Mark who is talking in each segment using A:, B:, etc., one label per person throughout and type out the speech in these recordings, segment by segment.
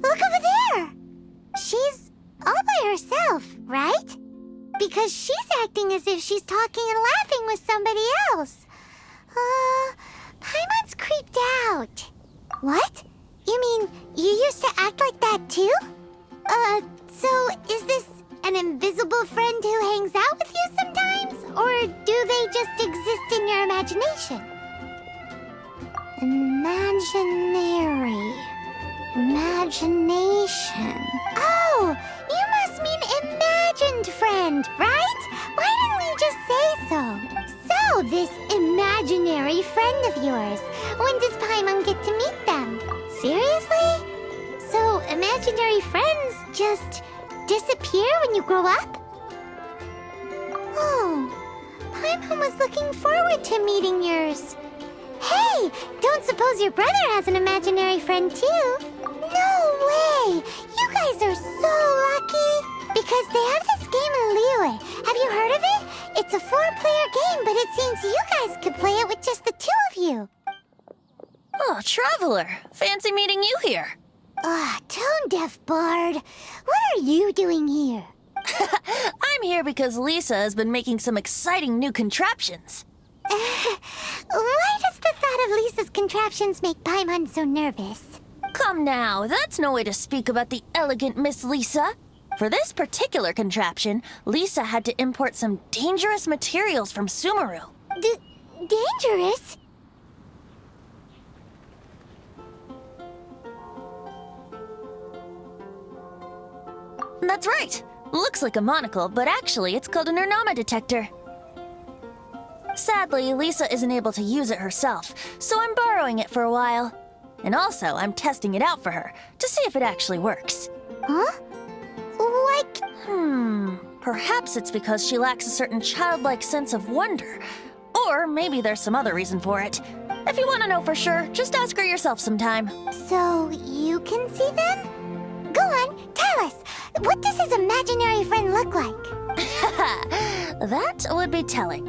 A: look over there! She's all by herself, right? Because she's acting as if she's talking and laughing with somebody else. Paimon's creeped out. What? You mean you used to act like that too? So is this an invisible friend who hangs out with you sometimes? Or do they just exist in your imagination? Imagination. Oh, you must mean imagined friend, right? Why didn't we just say so? So, this imaginary friend of yours, when does Paimon get to meet them? Seriously? So, imaginary friends just disappear when you grow up? Oh, Paimon was looking forward to meeting yours. Hey, don't suppose your brother has an imaginary friend too? No way! You guys are so lucky! Because they have this game in Liyue. Have you heard of it? It's a 4-player game, but it seems you guys could play it with just the 2 of you.
B: Oh, Traveler! Fancy meeting you here.
A: Tone deaf bard. What are you doing here?
B: I'm here because Lisa has been making some exciting new contraptions.
A: Why does the thought of Lisa's contraptions make Paimon so nervous?
B: Come now, that's no way to speak about the elegant Miss Lisa. For this particular contraption, Lisa had to import some dangerous materials from Sumeru.
A: Dangerous?
B: That's right. Looks like a monocle, but actually it's called an Ernama detector. Sadly, Lisa isn't able to use it herself, so I'm borrowing it for a while. And also, I'm testing it out for her, to see if it actually works.
A: Huh? Like...
B: Perhaps it's because she lacks a certain childlike sense of wonder. Or maybe there's some other reason for it. If you want to know for sure, just ask her yourself sometime.
A: So, you can see them? Go on, tell us. What does his imaginary friend look like?
B: That would be telling.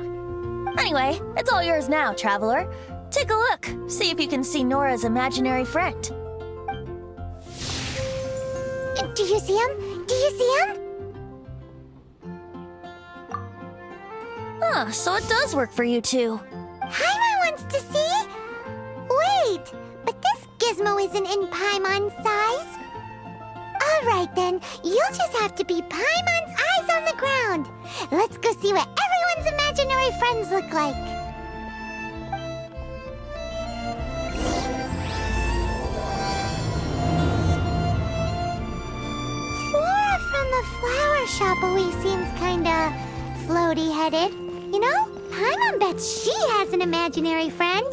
B: Anyway, it's all yours now, Traveler. Take a look. See if you can see Nora's imaginary friend.
A: Do you see him? Do you see him?
B: So it does work for you two.
A: Paimon wants to see? Wait, but this gizmo isn't in Paimon's size. Alright then, you'll just have to be Paimon's eyes on the ground. Let's go see what everyone's imaginary friends look like. Flora from the flower shop always seems kinda floaty-headed. You know, Paimon bets she has an imaginary friend.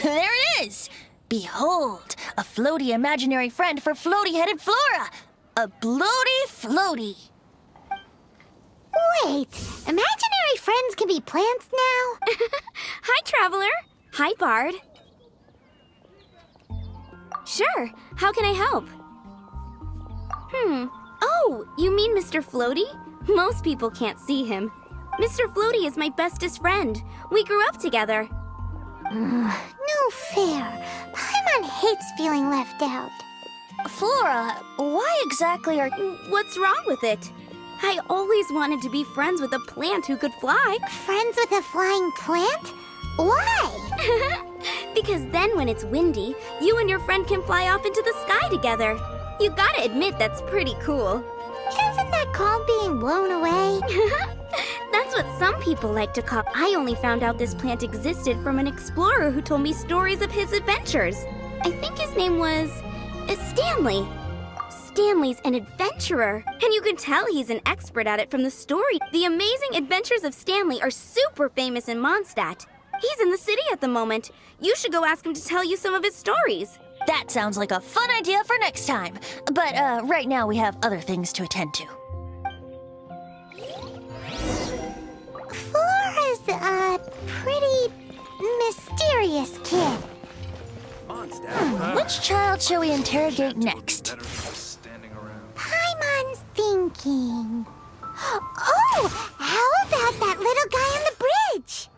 B: There it is! Behold, a floaty imaginary friend for floaty-headed Flora! A bloaty floaty!
A: Wait, imaginary friends can be plants now?
C: Hi, Traveler. Hi, Bard. Sure, how can I help? Oh, you mean Mr. Floaty? Most people can't see him. Mr. Floaty is my bestest friend. We grew up together.
A: No fair. Paimon hates feeling left out.
B: Flora, why exactly are...
C: What's wrong with it? I always wanted to be friends with a plant who could fly.
A: Friends with a flying plant? Why?
C: Because then when it's windy, you and your friend can fly off into the sky together. You gotta admit that's pretty cool.
A: Isn't that called being blown away?
C: That's what some people like to call. I only found out this plant existed from an explorer who told me stories of his adventures. I think his name was Stanley. Stanley's an adventurer, and you can tell he's an expert at it from the story. The Amazing Adventures of Stanley are super famous in Mondstadt. He's in the city at the moment. You should go ask him to tell you some of his stories.
B: That sounds like a fun idea for next time. But right now we have other things to attend to.
A: Flora's a pretty mysterious kid.
B: Which child shall we interrogate next?
A: Paimon's thinking. Oh, how about that little guy on the bridge?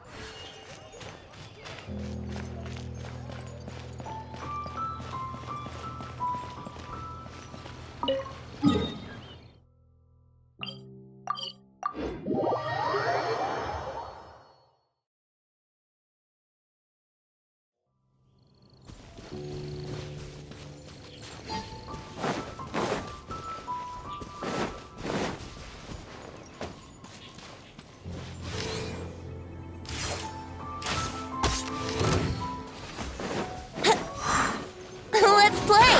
B: Let's play!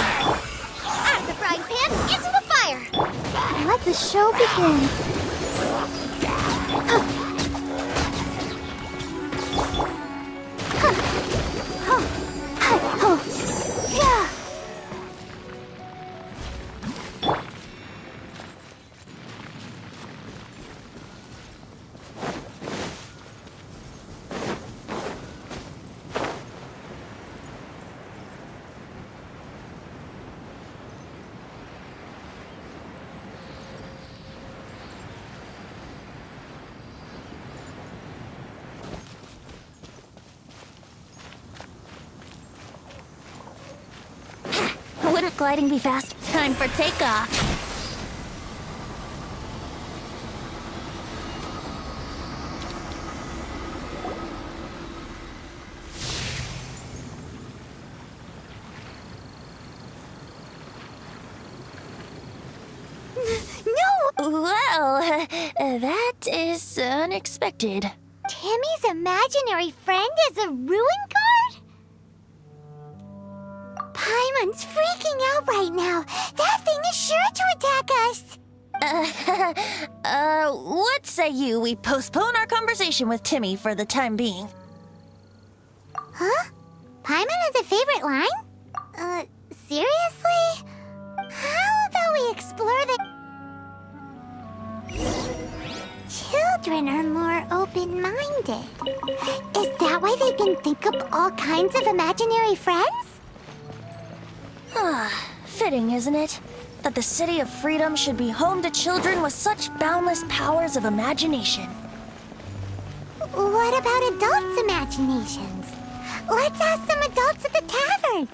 A: Out of the frying pan, into the fire! Let the show begin.
B: Wouldn't gliding be fast? Time for takeoff. Well, that is unexpected.
A: Timmy's imaginary friend is a ruin guard? Paimon's freaking out right now. That thing is sure to attack us.
B: What say you we postpone our conversation with Timmy for the time being?
A: Huh? Paimon has a favorite line? Seriously? How about we explore the... Children are more open-minded. Is that why they can think up all kinds of imaginary friends?
B: Fitting, isn't it? That the City of Freedom should be home to children with such boundless powers of imagination.
A: What about adults' imaginations? Let's ask some adults at the tavern.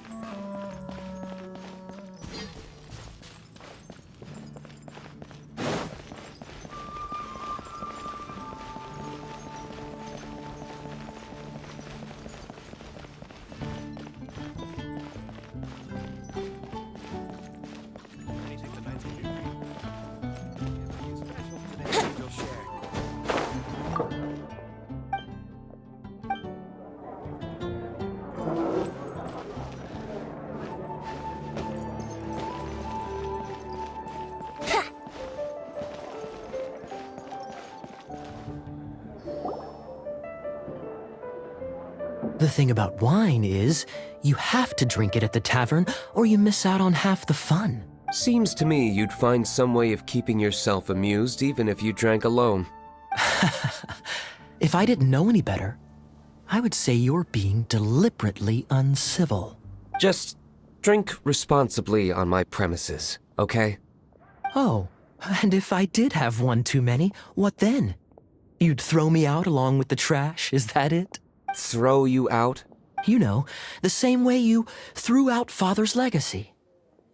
D: The thing about wine is, you have to drink it at the tavern or you miss out on half the fun.
E: Seems to me you'd find some way of keeping yourself amused even if you drank alone.
D: If I didn't know any better, I would say you're being deliberately uncivil.
E: Just drink responsibly on my premises, okay?
D: Oh, and if I did have one too many, what then? You'd throw me out along with the trash, is that it?
E: Throw you out?
D: You know, the same way you threw out Father's legacy.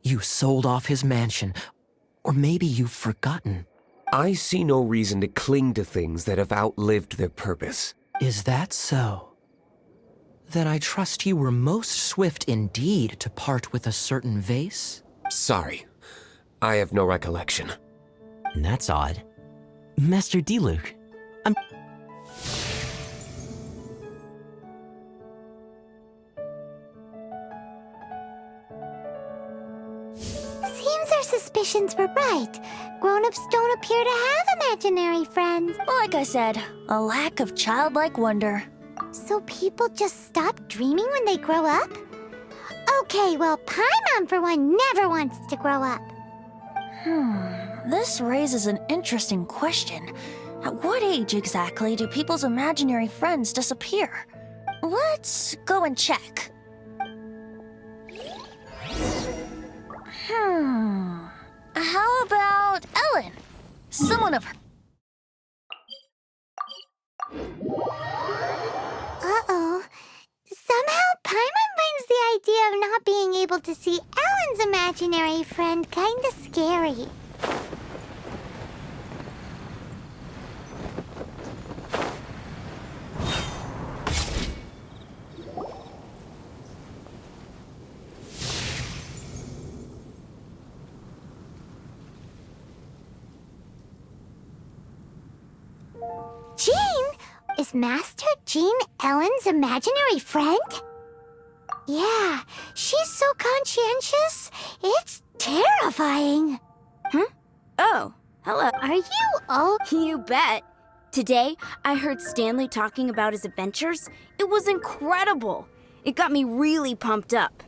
D: You sold off his mansion, or maybe you've forgotten.
E: I see no reason to cling to things that have outlived their purpose.
D: Is that so? Then I trust you were most swift indeed to part with a certain vase?
E: Sorry, I have no recollection.
D: That's odd. Master Diluc,
A: Seems our suspicions were right. Grown-ups don't appear to have imaginary friends.
B: Like I said, a lack of childlike wonder.
A: So people just stop dreaming when they grow up? Okay, well, Paimon for one never wants to grow up.
B: This raises an interesting question. At what age exactly do people's imaginary friends disappear? Let's go and check. How about Ellen? Someone of her.
A: Uh-oh. Somehow, Paimon finds the idea of not being able to see Ellen's imaginary friend kinda scary. Jean? Is Master Jean Ellen's imaginary friend? Yeah, she's so conscientious. It's terrifying.
C: Oh, hello.
A: Are you all...
C: You bet. Today, I heard Stanley talking about his adventures. It was incredible. It got me really pumped up.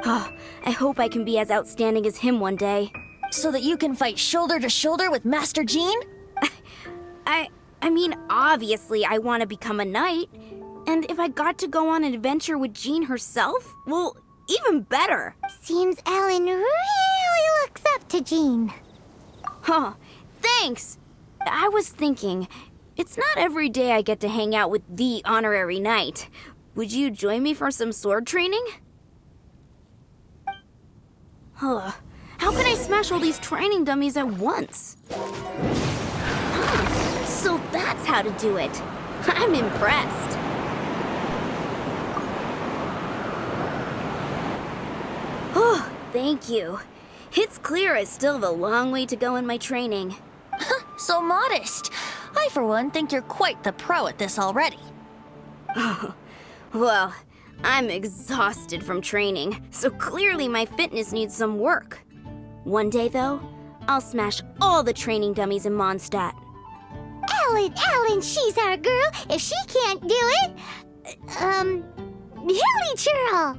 C: Oh, I hope I can be as outstanding as him one day.
B: So that you can fight shoulder to shoulder with Master Jean?
C: I mean, obviously I want to become a knight. And if I got to go on an adventure with Jean herself, well, even better.
A: Seems Ellen really looks up to Jean.
C: Huh, thanks. I was thinking, it's not every day I get to hang out with the honorary knight. Would you join me for some sword training? Huh, how can I smash all these training dummies at once? So that's how to do it. I'm impressed. Oh, thank you. It's clear I still have a long way to go in my training.
B: So modest. I, for one, think you're quite the pro at this already.
C: Well, I'm exhausted from training, so clearly my fitness needs some work. One day, though, I'll smash all the training dummies in Mondstadt.
A: Ellen, she's our girl. If she can't do it, Hilly Churl.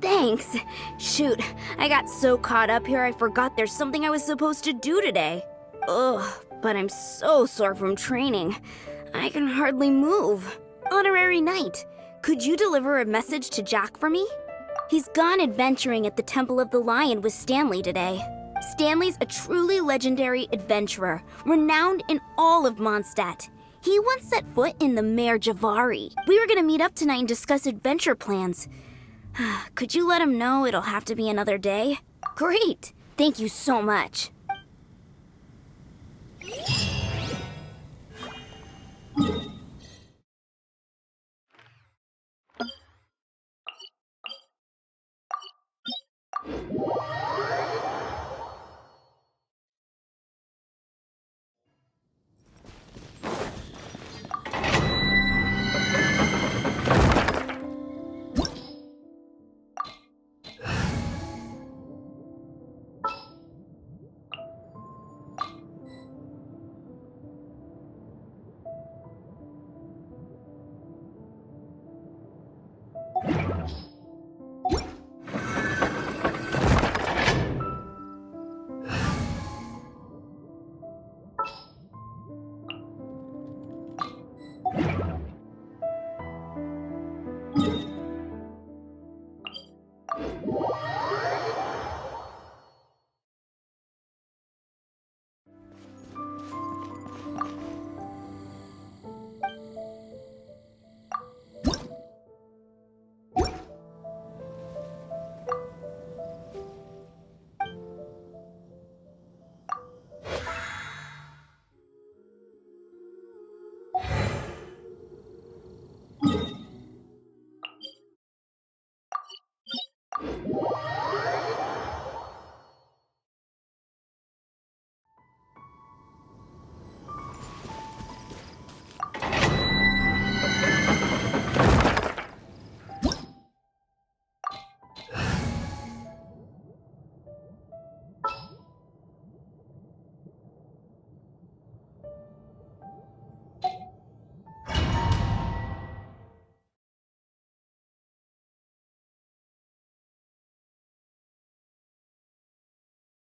C: Thanks. Shoot, I got so caught up here I forgot there's something I was supposed to do today. Ugh, but I'm so sore from training. I can hardly move. Honorary Knight, could you deliver a message to Jack for me? He's gone adventuring at the Temple of the Lion with Stanley today. Stanley's a truly legendary adventurer, renowned in all of Mondstadt. He once set foot in the Mare Javari. We were gonna meet up tonight and discuss adventure plans. Could you let him know it'll have to be another day? Great! Thank you so much.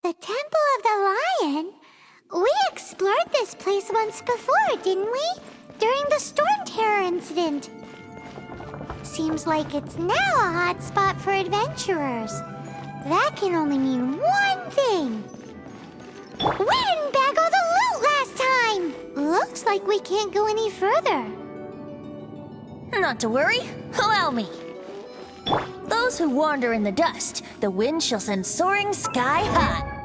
A: The Temple of the Lion? We explored this place once before, didn't we? During the Storm Terror incident. Seems like it's now a hot spot for adventurers. That can only mean one thing. We didn't bag all the loot last time! Looks like we can't go any further.
B: Not to worry, allow me. Those who wander in the dust, the wind shall send soaring sky high.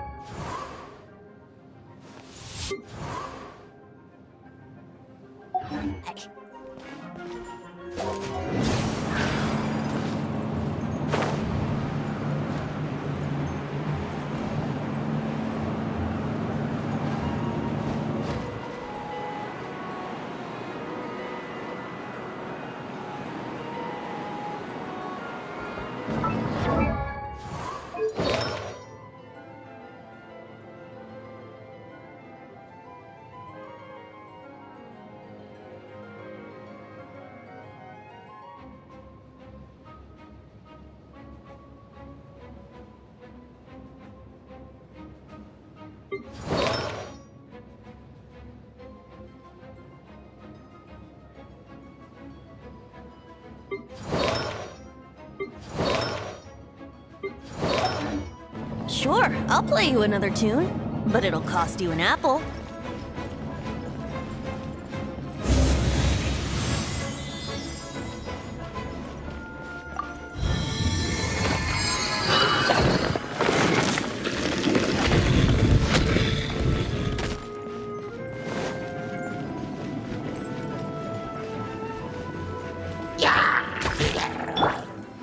B: Sure, I'll play you another tune, but it'll cost you an apple.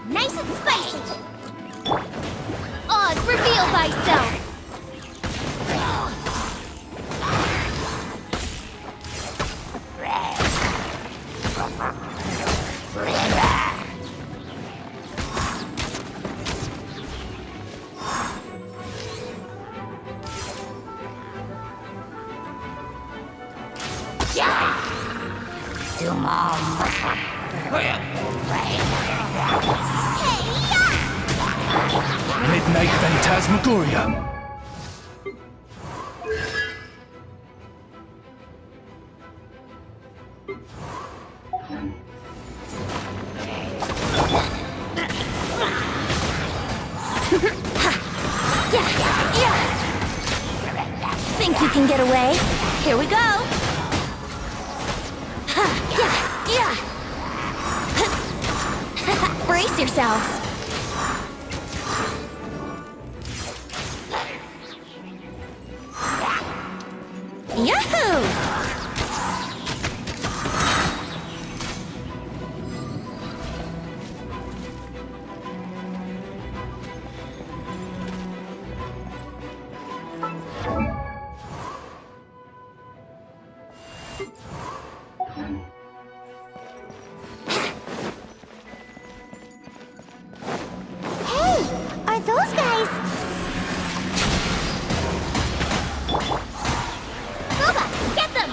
C: Nice and spicy! Oz, reveal thyself!
F: Midnight Phantasmagoria.
B: Think you can get away? Here we go! Brace yourselves! Yahoo!
A: Hey, are those guys...
C: Boba, get them!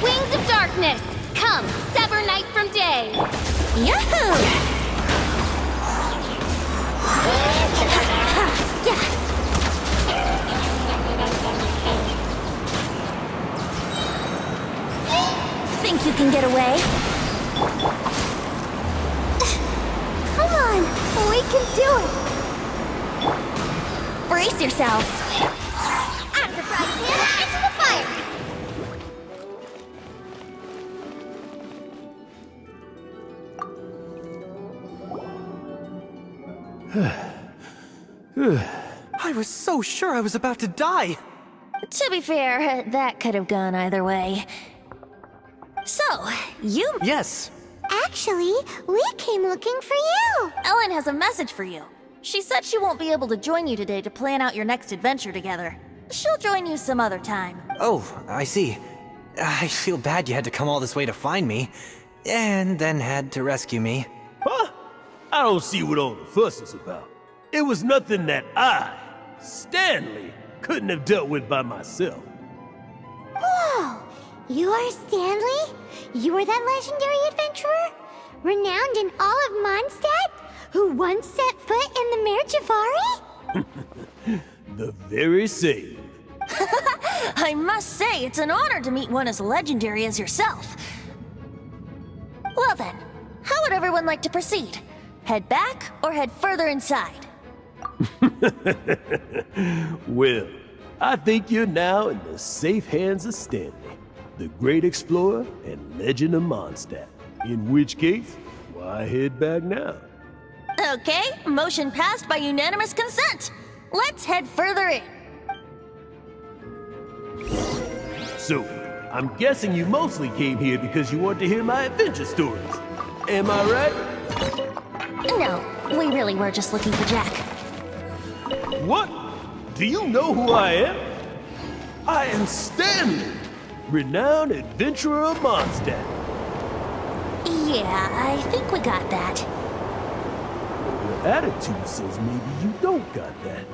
C: Wings of darkness! Come, sever night from day!
B: Yahoo! Think you can get away?
A: Come on, we can do it!
B: Brace yourselves!
C: Out of the frying pan, into the fire!
D: I was so sure I was about to die.
B: To be fair, that could have gone either way. So, you...
D: Yes.
A: Actually, we came looking for you!
B: Ellen has a message for you. She said she won't be able to join you today to plan out your next adventure together. She'll join you some other time.
G: Oh, I see. I feel bad you had to come all this way to find me, and then had to rescue me.
H: Huh? I don't see what all the fuss is about. It was nothing that I, Stanley, couldn't have dealt with by myself.
A: Whoa! You are Stanley? You are that legendary adventurer? Renowned in all of Mondstadt? who once set foot in the Mare Javari?
H: The very same.
B: I must say, it's an honor to meet one as legendary as yourself. Well then, how would everyone like to proceed? Head back or head further inside?
H: Well, I think you're now in the safe hands of Stanley, the great explorer and legend of Mondstadt. In which case, why head back now?
B: Okay, motion passed by unanimous consent. Let's head further in.
H: So, I'm guessing you mostly came here because you want to hear my adventure stories. Am I right?
B: No, we really were just looking for Jack.
H: What? Do you know who I am? I am Stanley, renowned adventurer of Mondstadt.
B: Yeah, I think we got that.
H: Your attitude says maybe you don't got that.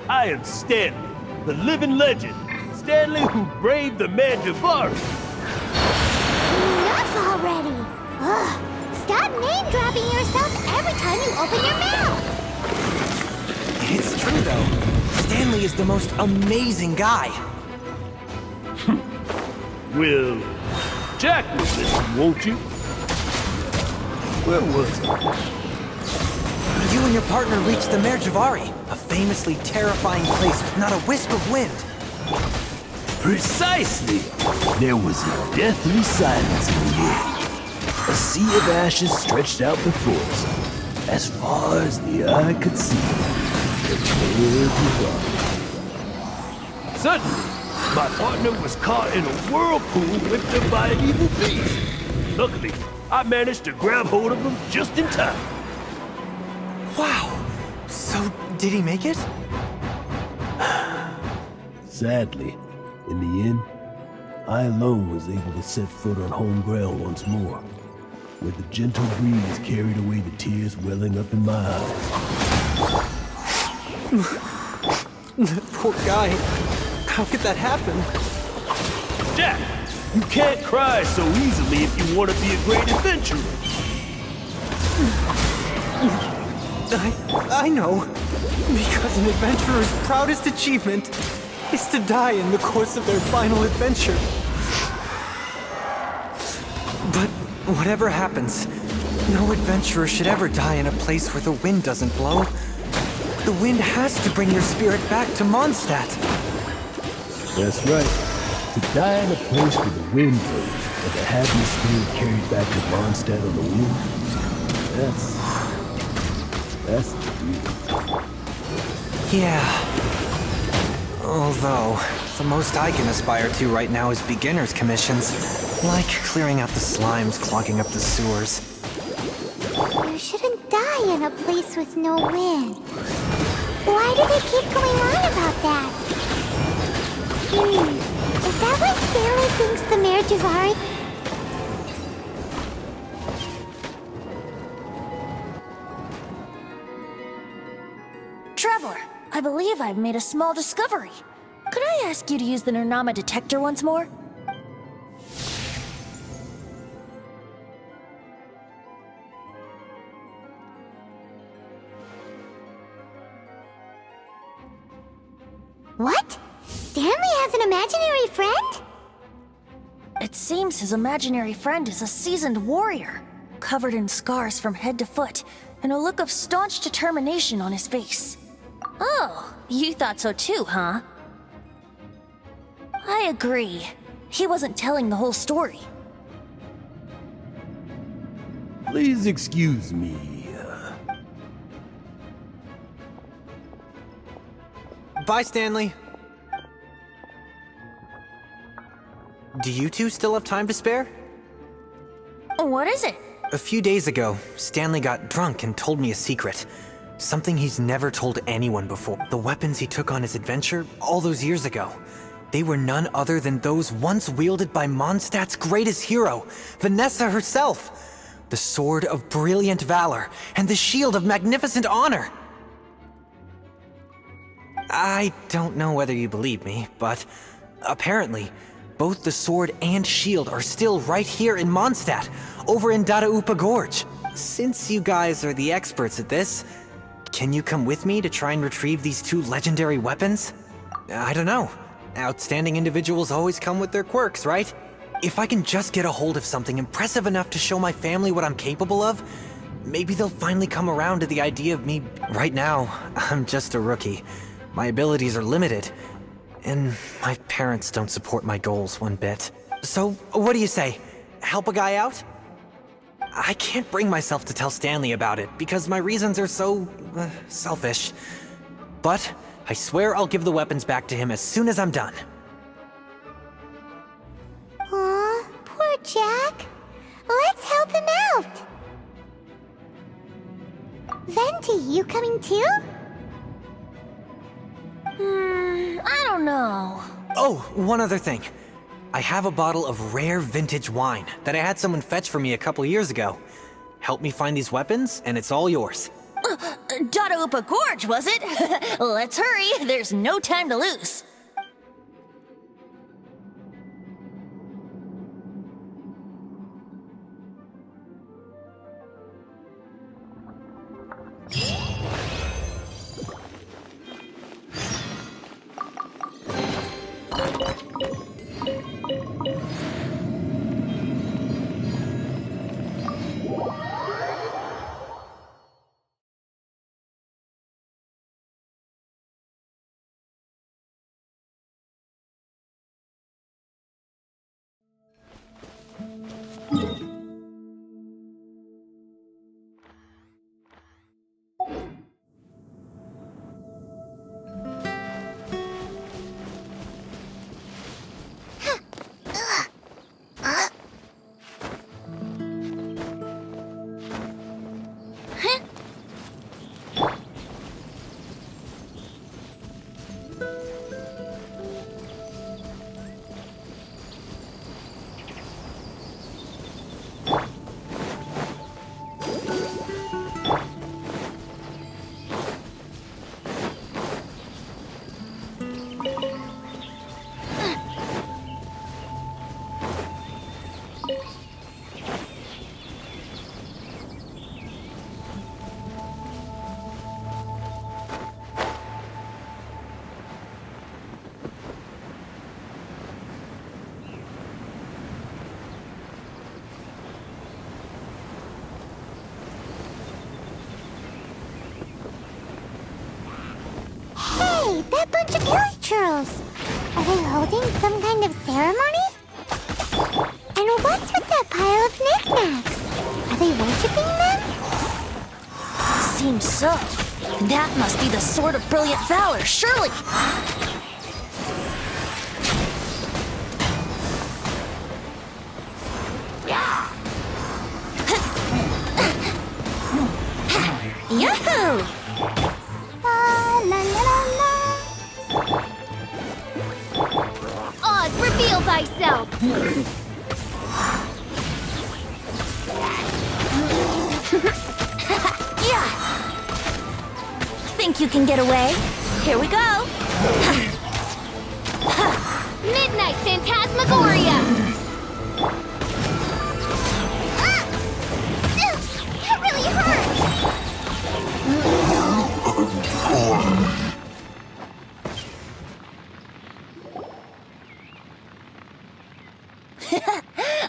H: I am Stanley, the living legend. Stanley who braved the Mare Javari.
A: Enough already! Ugh! Stop name-dropping yourself every time you open your mouth!
G: It's true, though. Stanley is the most amazing guy.
H: Well, Jack will listen, won't you? Where was I?
G: You and your partner reached the Mare Javari, a famously terrifying place with not a wisp of wind.
H: Precisely! There was a deathly silence in the air. A sea of ashes stretched out before us, as far as the eye could see. The terrible dark. Suddenly, my partner was caught in a whirlpool whipped up by an evil beast. Luckily, I managed to grab hold of him just in time.
G: Wow! So, did he make it?
H: Sadly, in the end, I alone was able to set foot on home ground once more, where the gentle breeze carried away the tears welling up in my eyes.
G: Poor guy. How could that happen?
H: Jack, you can't cry so easily if you want to be a great adventurer.
G: I know. Because an adventurer's proudest achievement is to die in the course of their final adventure. But whatever happens, no adventurer should ever die in a place where the wind doesn't blow. The wind has to bring your spirit back to Mondstadt.
H: That's right. To die in a place where the wind blows, and to have your spirit carried back to Mondstadt on the wind, that's the dream.
G: Yeah. Although, the most I can aspire to right now is beginner's commissions, like clearing out the slimes clogging up the sewers.
A: You shouldn't die in a place with no wind. Why do they keep going on about that? Is that why Stanley thinks the Mare Javari?
B: Traveler, I believe I've made a small discovery. Could I ask you to use the Nernama detector once more?
A: What? Stanley has an imaginary friend?
B: It seems his imaginary friend is a seasoned warrior, covered in scars from head to foot, and a look of staunch determination on his face. Oh, you thought so too, huh? I agree. He wasn't telling the whole story.
H: Please excuse me.
G: Bye, Stanley. Do you two still have time to spare?
B: What is it?
G: A few days ago, Stanley got drunk and told me a secret. Something he's never told anyone before. The weapons he took on his adventure all those years ago. They were none other than those once wielded by Mondstadt's greatest hero, Vanessa herself. The sword of brilliant valor and the shield of magnificent honor. I don't know whether you believe me, but apparently, both the sword and shield are still right here in Mondstadt, over in Dadaupa Gorge. Since you guys are the experts at this, can you come with me to try and retrieve these two legendary weapons? I don't know. Outstanding individuals always come with their quirks, right? If I can just get a hold of something impressive enough to show my family what I'm capable of, maybe they'll finally come around to the idea of me. Right now, I'm just a rookie. My abilities are limited, and my parents don't support my goals one bit. So, what do you say? Help a guy out? I can't bring myself to tell Stanley about it because my reasons are so selfish. But I swear I'll give the weapons back to him as soon as I'm done.
A: Aw, poor Jack. Let's help him out. Venti, you coming too?
B: I don't know.
G: Oh, one other thing. I have a bottle of rare vintage wine that I had someone fetch for me a couple years ago. Help me find these weapons, and it's all yours.
B: Dadaupa Gorge, was it? Let's hurry, there's no time to lose.
A: Hey, that bunch of elytros! Are they holding some kind of ceremony? And what's with that pile of knickknacks? Are they worshipping them?
B: Seems so. That must be the Sword of Brilliant Valor, surely! Yahoo!
A: La la la la.
C: Oz, reveal thyself!
B: Yeah! Think you can get away? Here we go!
C: Midnight Phantasmagoria!
A: That really hurts!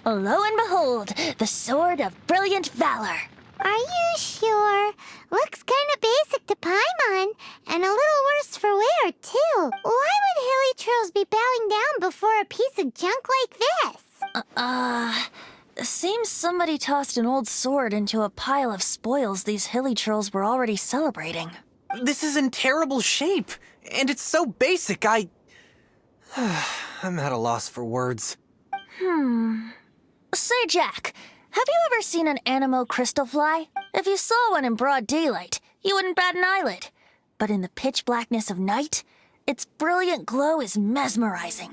B: Lo and behold, the Sword of Brilliant Valor.
A: Are you sure? Looks kinda basic to Paimon, and a little worse for wear, too. Why would hilichurls be bowing down before a piece of junk like this?
B: Seems somebody tossed an old sword into a pile of spoils these hilichurls were already celebrating.
G: This is in terrible shape, and it's so basic, I'm at a loss for words.
B: Say, Jack, have you ever seen an anemo crystal fly? If you saw one in broad daylight, you wouldn't bat an eyelid. But in the pitch blackness of night, its brilliant glow is mesmerizing.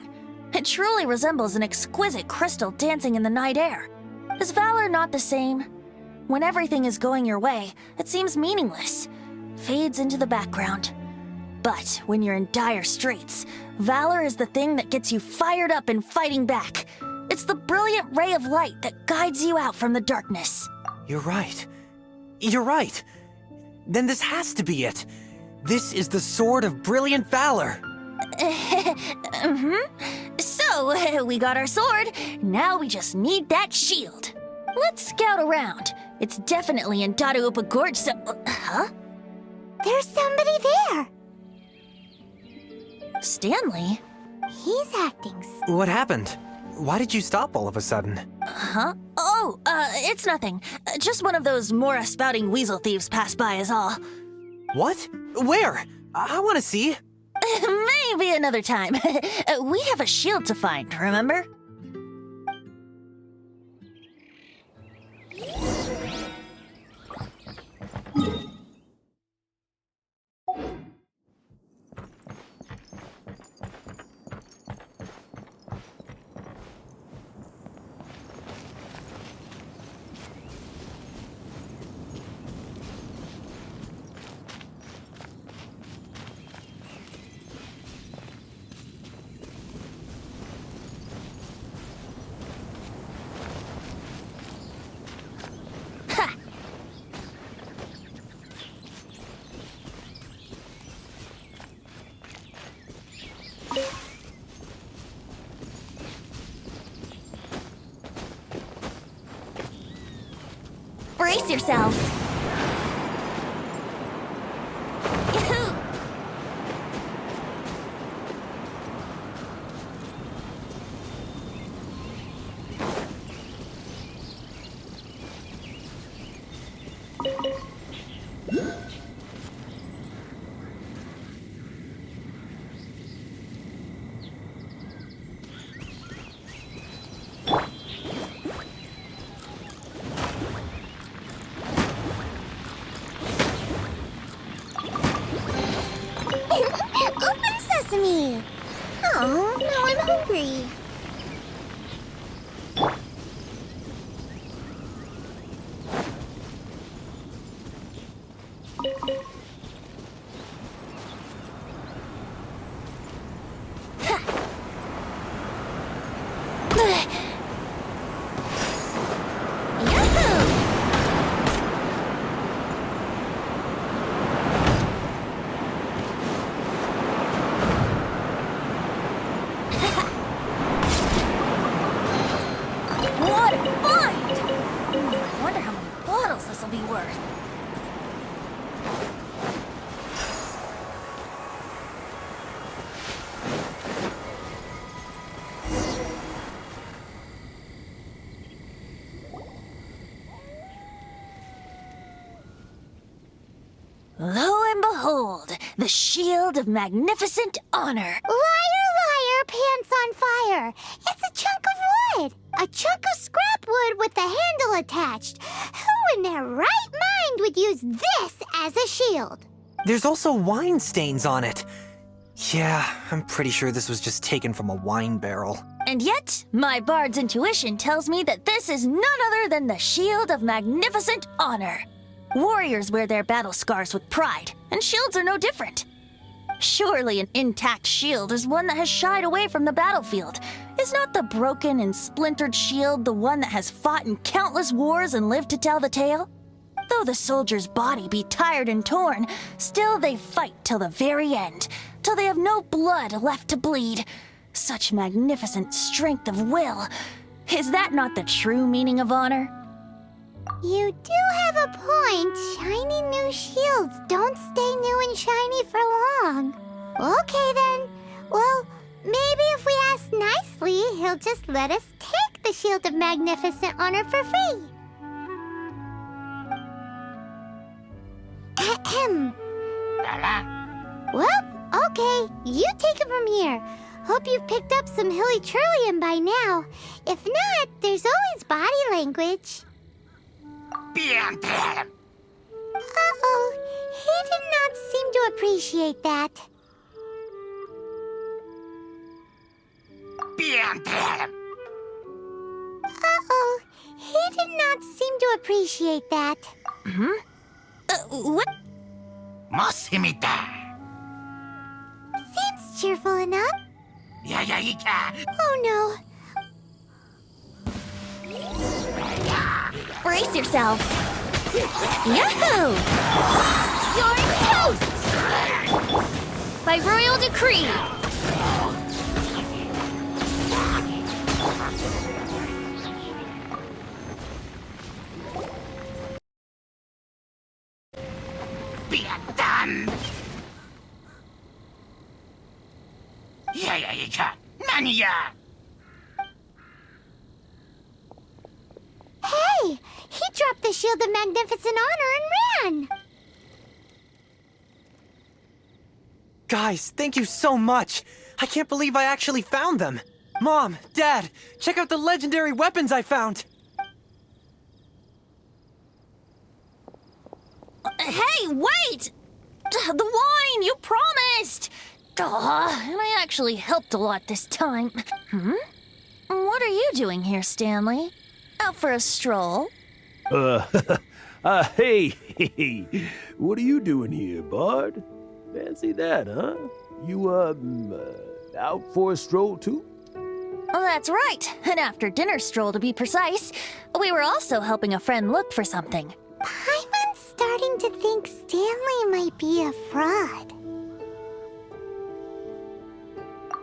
B: It truly resembles an exquisite crystal dancing in the night air. Is valor not the same? When everything is going your way, it seems meaningless, fades into the background. But when you're in dire straits, valor is the thing that gets you fired up and fighting back. It's the brilliant ray of light that guides you out from the darkness.
G: You're right. You're right. Then this has to be it. This is the Sword of Brilliant Valor.
B: So, we got our sword. Now we just need that shield. Let's scout around. It's definitely in Daraupa Gorge, so... Huh?
A: There's somebody there.
B: Stanley?
A: He's acting.
G: What happened? Why did you stop all of a sudden?
B: Huh? Oh, it's nothing. Just one of those Mora spouting weasel thieves passed by is all.
G: What? Where? I want to see.
B: Maybe another time. We have a shield to find, remember? Brace yourselves. Yahoo!
A: Open sesame. Oh, now I'm hungry.
B: What a find! I wonder how many bottles this will be worth. Lo and behold, the shield of magnificent honor.
A: Liar, liar, pants on fire. It's a chunk of wood. A chunk of scrap wood with the handle attached. Who in their right mind would use this as a shield?
G: There's also wine stains on it. Yeah, I'm pretty sure this was just taken from a wine barrel.
B: And yet, my bard's intuition tells me that this is none other than the shield of magnificent honor. Warriors wear their battle scars with pride, and shields are no different. Surely an intact shield is one that has shied away from the battlefield. Is not the broken and splintered shield the one that has fought in countless wars and lived to tell the tale? Though the soldier's body be tired and torn, still they fight till the very end, till they have no blood left to bleed. Such magnificent strength of will. Is that not the true meaning of honor?
A: You do have a point. Shiny new shields don't stay new and shiny for long. Okay then. Well, maybe if we ask nicely, he'll just let us take the Shield of Magnificent Honor for free. Ahem. Well, okay. You take it from here. Hope you've picked up some hilly trillium by now. If not, there's always body language. Uh-oh, he did not seem to appreciate that. Uh-oh, he did not seem to appreciate that.
B: What?
A: Seems cheerful enough. Oh no.
B: Brace yourselves. Yahoo! You're toast! By royal decree!
A: Hey! He dropped the Shield of Magnificent Honor and ran!
G: Guys, thank you so much! I can't believe I actually found them! Mom, Dad, check out the legendary weapons I found!
B: Hey, wait! The wine, you promised! And I actually helped a lot this time. What are you doing here, Stanley? Out for a stroll?
H: Hey, what are you doing here, Bard? Fancy that, huh? You, out for a stroll too?
B: Oh, that's right. An after-dinner stroll, to be precise. We were also helping a friend look for something.
A: Paimon's starting to think Stanley might be a fraud.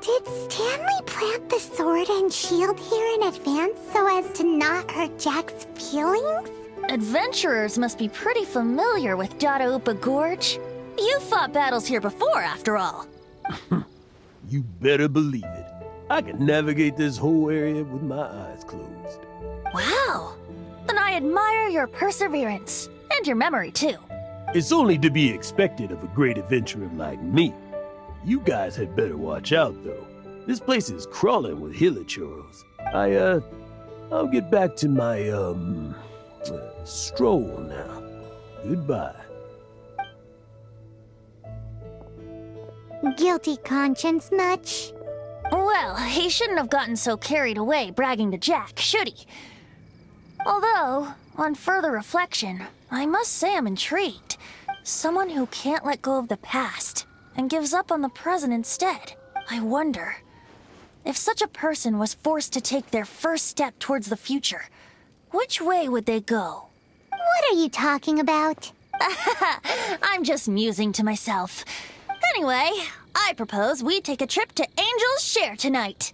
A: Did Stanley plant the sword and shield here in advance so as to not hurt Jack's feelings?
B: Adventurers must be pretty familiar with Dadaupa Gorge. You fought battles here before, after all.
H: You better believe it. I can navigate this whole area with my eyes closed.
B: Wow. Then I admire your perseverance. And your memory, too.
H: It's only to be expected of a great adventurer like me. You guys had better watch out, though. This place is crawling with hilichurros. I'll get back to my, stroll now. Goodbye.
A: Guilty conscience much?
B: Well, he shouldn't have gotten so carried away bragging to Jack, should he? Although, on further reflection, I must say I'm intrigued. Someone who can't let go of the past and gives up on the present instead. I wonder, if such a person was forced to take their first step towards the future, which way would they go?
A: What are you talking about?
B: I'm just musing to myself. Anyway, I propose we take a trip to Angel's Share tonight.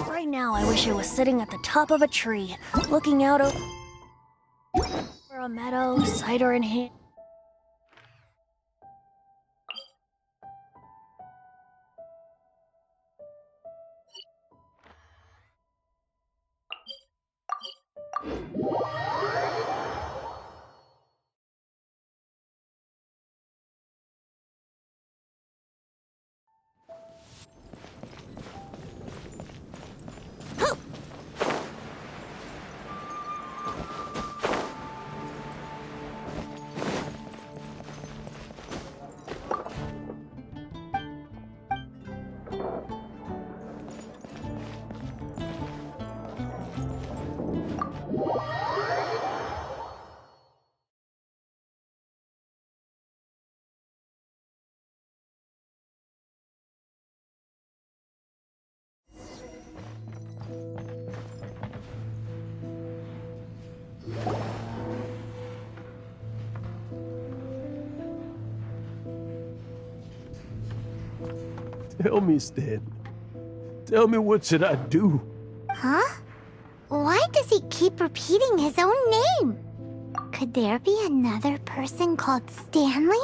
B: Right now, I wish I was sitting at the top of a tree, looking out over a meadow, cider in hand.
H: Tell me, Stan. Tell me, what should I do?
A: Huh? Why does he keep repeating his own name? Could there be another person called Stanley?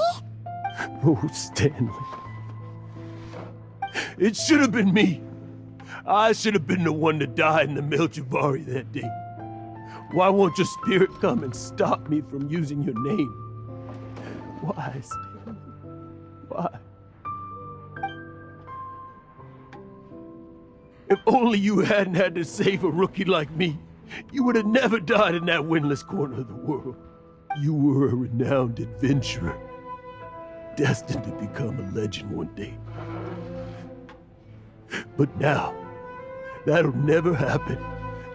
H: Oh, Stanley. It should have been me.
F: I should have been the one to die in the Melchivari that day. Why won't your spirit come and stop me from using your name? Why, Stanley? Why? If only you hadn't had to save a rookie like me, you would have never died in that windless corner of the world. You were a renowned adventurer, destined to become a legend one day. But now, that'll never happen,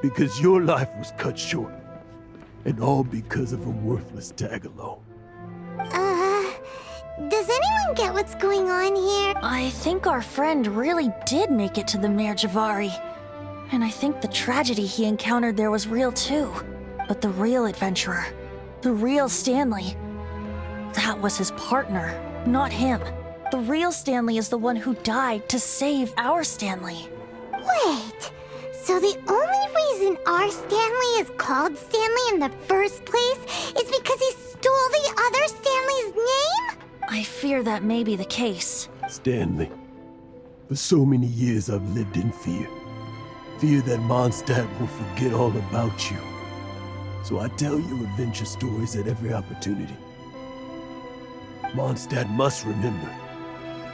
F: because your life was cut short. And all because of a worthless tag-along.
A: Does anyone get what's going on here?
B: I think our friend really did make it to the Mare Javari. And I think the tragedy he encountered there was real too. But the real adventurer, the real Stanley, that was his partner, not him. The real Stanley is the one who died to save our Stanley.
A: Wait, so the only reason our Stanley is called Stanley in the first place is because he stole the other Stanley's name?
B: I fear that may be the case.
F: Stanley, for so many years I've lived in fear. Fear that Mondstadt will forget all about you. So I tell you adventure stories at every opportunity. Mondstadt must remember.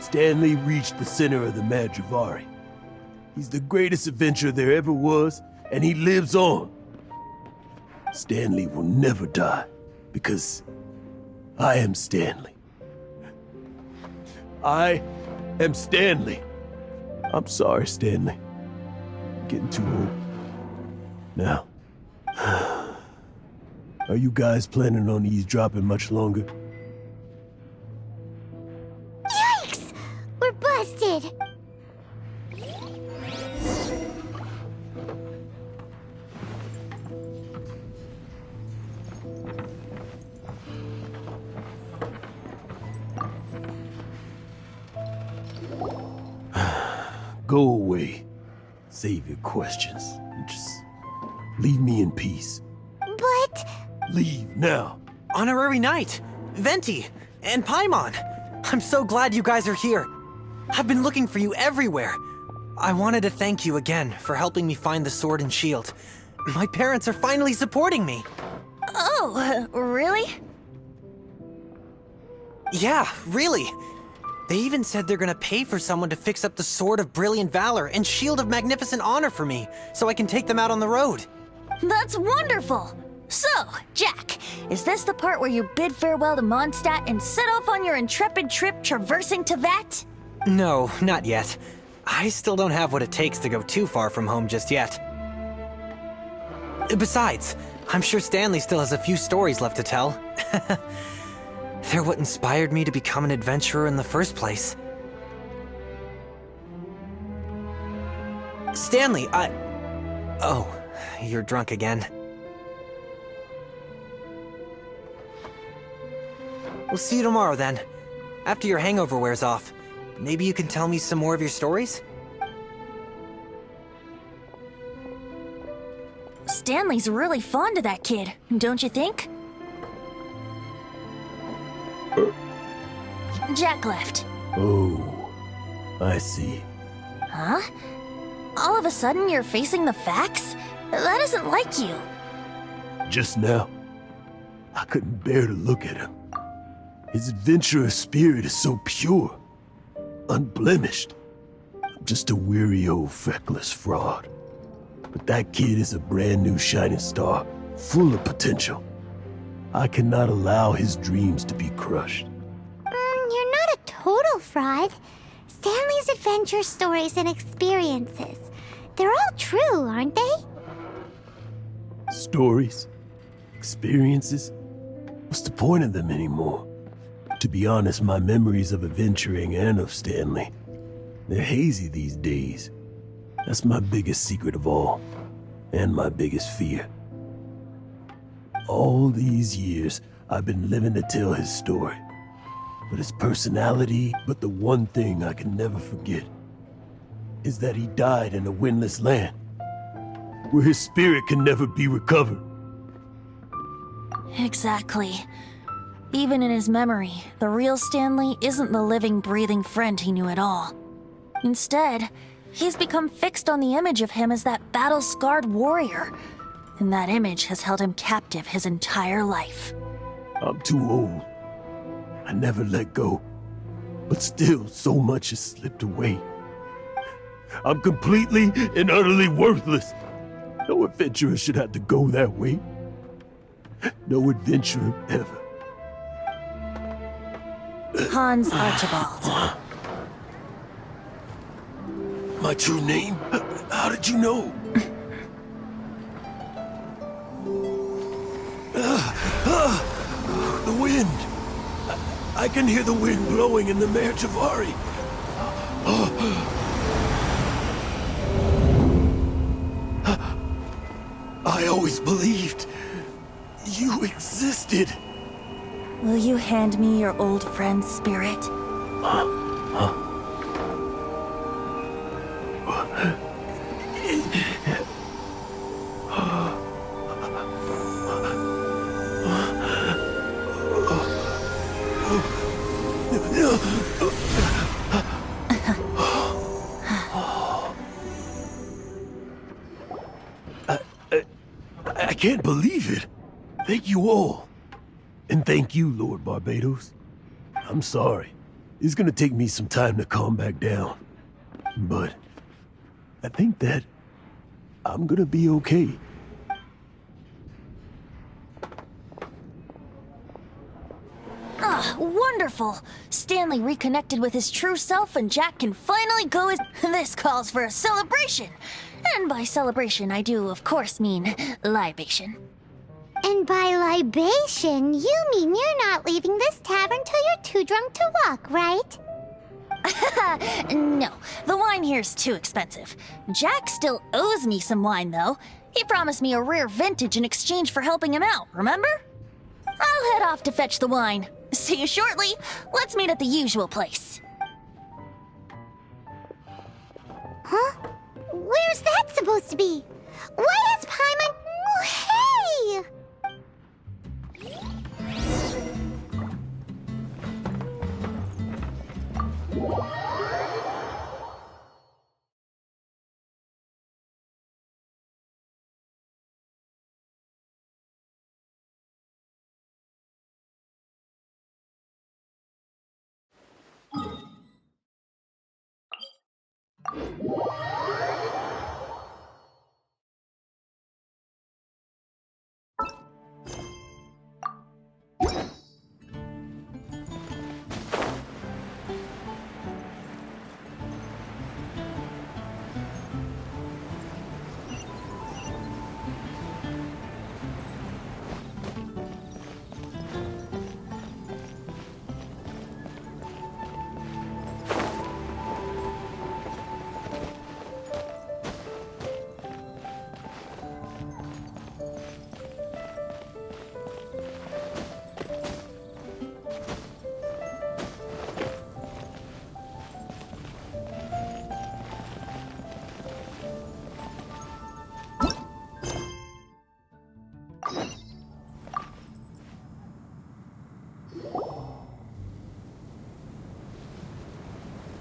F: Stanley reached the center of the Mare Javari. He's the greatest adventurer there ever was, and he lives on. Stanley will never die, because I am Stanley. I am Stanley. I'm sorry, Stanley. I'm getting too old. Now, are you guys planning on eavesdropping much longer?
A: Yikes! We're busted!
F: Go away. Save your questions. And just leave me in peace.
A: But...
F: Leave now.
G: Honorary Knight, Venti, and Paimon. I'm so glad you guys are here. I've been looking for you everywhere. I wanted to thank you again for helping me find the sword and shield. My parents are finally supporting me.
B: Oh, really?
G: Yeah, really. They even said they're gonna pay for someone to fix up the Sword of Brilliant Valor and Shield of Magnificent Honor for me, so I can take them out on the road.
B: That's wonderful! So, Jack, is this the part where you bid farewell to Mondstadt and set off on your intrepid trip traversing Tevat?
G: No, not yet. I still don't have what it takes to go too far from home just yet. Besides, I'm sure Stanley still has a few stories left to tell. They're what inspired me to become an adventurer in the first place. Stanley, Oh, you're drunk again. We'll see you tomorrow then. After your hangover wears off. Maybe you can tell me some more of your stories?
B: Stanley's really fond of that kid, don't you think? Jack left.
F: Oh, I see.
B: Huh? All of a sudden you're facing the facts? That isn't like you.
F: Just now, I couldn't bear to look at him. His adventurous spirit is so pure, unblemished. I'm just a weary old feckless fraud. But that kid is a brand new shining star, full of potential. I cannot allow his dreams to be crushed.
A: You're not a total fraud. Stanley's adventure stories and experiences. They're all true, aren't they?
F: Stories? Experiences? What's the point of them anymore? To be honest, my memories of adventuring and of Stanley, they're hazy these days. That's my biggest secret of all, and my biggest fear. All these years, I've been living to tell his story. But his personality, but the one thing I can never forget, is that he died in a windless land, where his spirit can never be recovered.
B: Exactly. Even in his memory, the real Stanley isn't the living, breathing friend he knew at all. Instead, he's become fixed on the image of him as that battle-scarred warrior. And that image has held him captive his entire life.
F: I'm too old. I never let go. But still, so much has slipped away. I'm completely and utterly worthless. No adventurer should have to go that way. No adventurer ever.
B: Hans Archibald.
F: My true name? How did you know? The wind. I can hear the wind blowing in the Mare Javari. I always believed you existed.
B: Will you hand me your old friend's spirit?
F: I can't believe it. Thank you all. And thank you, Lord Barbados. I'm sorry. It's gonna take me some time to calm back down. But I think that I'm gonna be okay.
B: Ah, wonderful! Stanley reconnected with his true self and Jack can finally go his... This calls for a celebration! And by celebration, I do, of course, mean libation.
A: And by libation, you mean you're not leaving this tavern till you're too drunk to walk, right?
B: No, the wine here's too expensive. Jack still owes me some wine, though. He promised me a rare vintage in exchange for helping him out, remember? I'll head off to fetch the wine. See you shortly. Let's meet at the usual place.
A: Huh? Where's that supposed to be? Why has Paimon... Hey!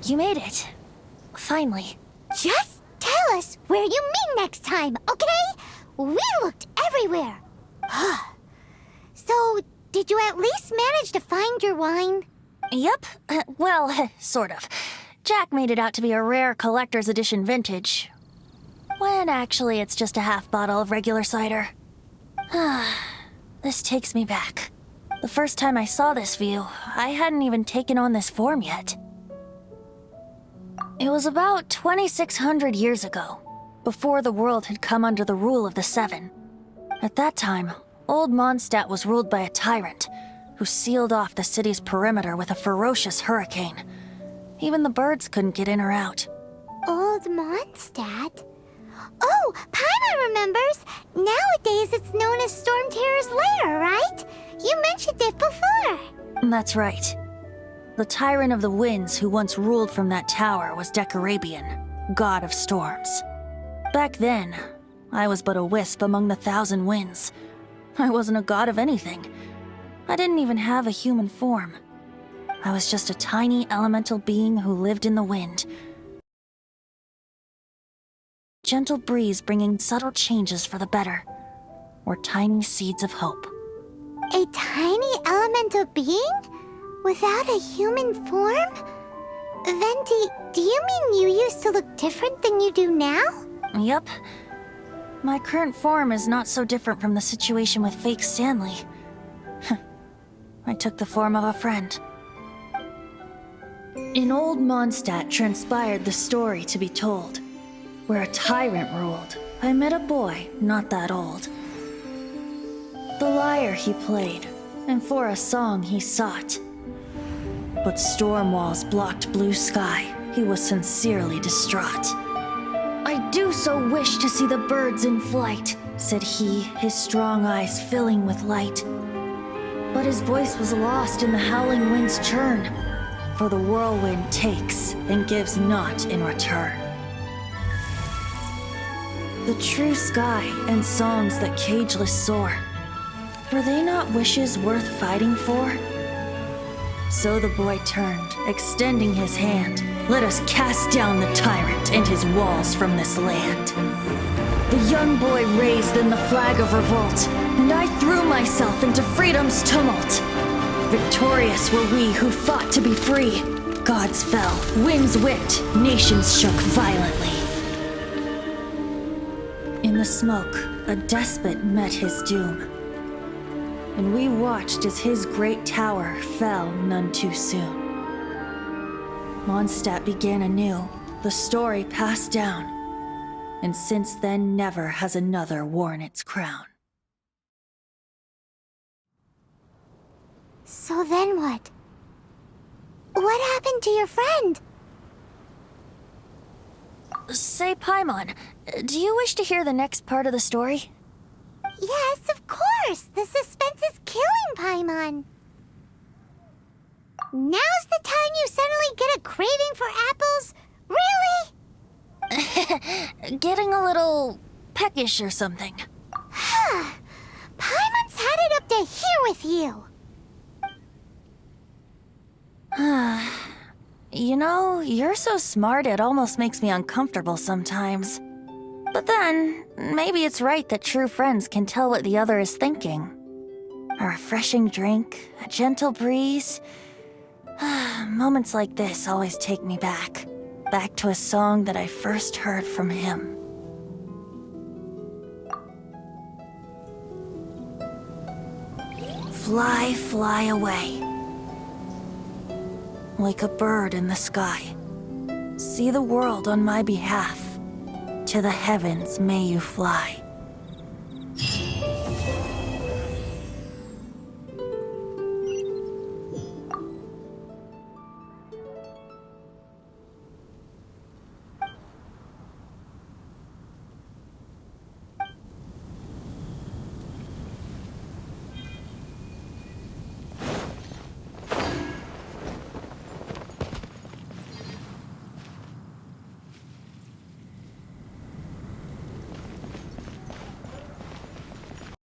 B: You made it. Finally.
A: Just tell us where you meet next time, okay? We looked everywhere. So, did you at least manage to find your wine?
B: Yep. Well, sort of. Jack made it out to be a rare collector's edition vintage. When actually it's just a half bottle of regular cider. This takes me back. The first time I saw this view, I hadn't even taken on this form yet. It was about 2,600 years ago, before the world had come under the rule of the Seven. At that time, Old Mondstadt was ruled by a tyrant, who sealed off the city's perimeter with a ferocious hurricane. Even the birds couldn't get in or out.
A: Old Mondstadt? Oh, Paimon remembers! Nowadays it's known as Storm Terror's lair, right? You mentioned it before.
B: That's right. The Tyrant of the Winds who once ruled from that tower was Decarabian, god of storms. Back then, I was but a wisp among the thousand winds. I wasn't a god of anything. I didn't even have a human form. I was just a tiny elemental being who lived in the wind, gentle breeze bringing subtle changes for the better, or tiny seeds of hope.
A: A tiny elemental being? Without a human form? Venti, do you mean you used to look different than you do now?
B: Yep. My current form is not so different from the situation with fake Stanley. I took the form of a friend. In old Mondstadt transpired the story to be told. Where a tyrant ruled, I met a boy not that old. The lyre he played, and for a song he sought. But storm walls blocked blue sky, he was sincerely distraught. I do so wish to see the birds in flight, said he, his strong eyes filling with light. But his voice was lost in the howling wind's churn, for the whirlwind takes and gives not in return. The true sky and songs that cageless soar, were they not wishes worth fighting for? So the boy turned, extending his hand. Let us cast down the tyrant and his walls from this land. The young boy raised then the flag of revolt, and I threw myself into freedom's tumult. Victorious were we who fought to be free. Gods fell, winds whipped, nations shook violently. In the smoke, a despot met his doom, and we watched as his great tower fell none too soon. Mondstadt began anew, the story passed down, and since then never has another worn its crown.
A: So then what? What happened to your friend?
B: Say, Paimon, do you wish to hear the next part of the story?
A: Yes, of course! The suspense is killing, Paimon! Now's the time you suddenly get a craving for apples? Really?
B: Getting a little peckish or something.
A: Paimon's had it up to here with you!
B: You know, you're so smart it almost makes me uncomfortable sometimes. But then, maybe it's right that true friends can tell what the other is thinking. A refreshing drink, a gentle breeze. Moments like this always take me back. Back to a song that I first heard from him. Fly, fly away. Like a bird in the sky. See the world on my behalf. To the heavens may you fly.